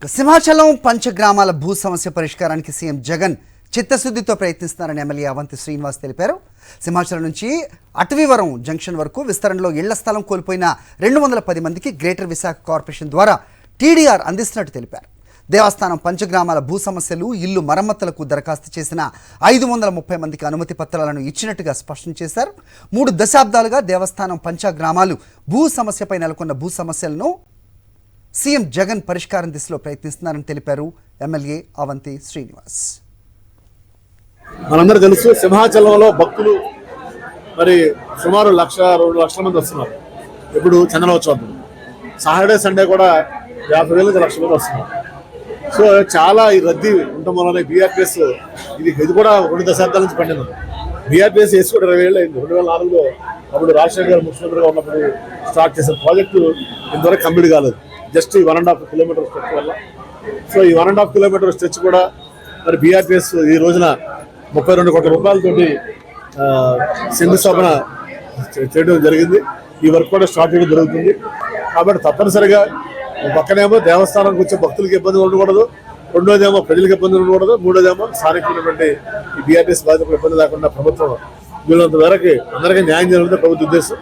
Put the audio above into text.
సింహాచలం పంచగ్రామాల భూ సమస్య పరిష్కారానికి సీఎం జగన్ చిత్తశుద్ధితో ప్రయత్నిస్తున్నారని ఎమ్మెల్యే అవంతి శ్రీనివాస్ తెలిపారు. సింహాచలం నుంచి అటవీవరం జంక్షన్ వరకు విస్తరణలో ఇళ్ల స్థలం కోల్పోయిన 210 మందికి గ్రేటర్ విశాఖ కార్పొరేషన్ ద్వారా టీడీఆర్ అందిస్తున్నట్టు తెలిపారు. దేవస్థానం పంచగ్రామాల భూ సమస్యలు ఇల్లు మరమ్మతులకు దరఖాస్తు చేసిన 530 మందికి అనుమతి పత్రాలను ఇచ్చినట్టుగా స్పష్టం చేశారు. 3 దశాబ్దాలుగా దేవస్థానం పంచగ్రామాలు భూ సమస్యపై నెలకొన్న భూ సమస్యలను సీఎం జగన్ పరిష్కారం దిశలో ప్రయత్నిస్తున్నారని తెలిపారు ఎమ్మెల్యే అవంతి శ్రీనివాస్. మనందరూ తెలుసు, సింహాచలంలో భక్తులు మరి సుమారు 1-2 లక్షల మంది వస్తున్నారు. ఇప్పుడు చందనోత్సవం, సాటర్డే సండే కూడా 50,000 నుంచి 1,00,000 మంది వస్తున్నారు. సో చాలా ఈ రద్దీ ఉండటం వలన బీఆర్పీఎస్ ఇది కూడా 2 దశాబ్దాల నుంచి పండింది. బీఆర్పీఎస్ వేసి కూడా 20 ఏళ్ళు అయింది. 2004లో అప్పుడు రాజశేఖర్ గారు ముఖ్యమంత్రిగా ఉన్నప్పుడు స్టార్ట్ చేసిన ప్రాజెక్టు ఇంతవరకు కంప్లీట్ కాలేదు. జస్ట్ ఈ 1.5 కిలోమీటర్ స్ట్రెచ్ వల్ల. సో ఈ 1.5 కిలోమీటర్ స్ట్రెచ్ కూడా మరి బీఆర్పీఎస్ ఈ రోజున 32 కోట్ల రూపాయలతోటి శంకుస్థాపన చేయడం జరిగింది. ఈ వర్క్ కూడా స్టార్ట్ చేయడం జరుగుతుంది. కాబట్టి తప్పనిసరిగా పక్కనేమో దేవస్థానానికి వచ్చే భక్తులకు ఇబ్బంది ఉండకూడదు, రెండోదేమో ప్రజలకు ఇబ్బంది ఉండకూడదు, మూడోదేమో స్థానికున్నటువంటి ఈ బీఆర్పీఎస్ బాధితులకు ఇబ్బంది లేకుండా ప్రభుత్వం వీళ్ళంత మేరకు అందరికీ న్యాయం జరుగుతుంది ప్రభుత్వ ఉద్దేశం.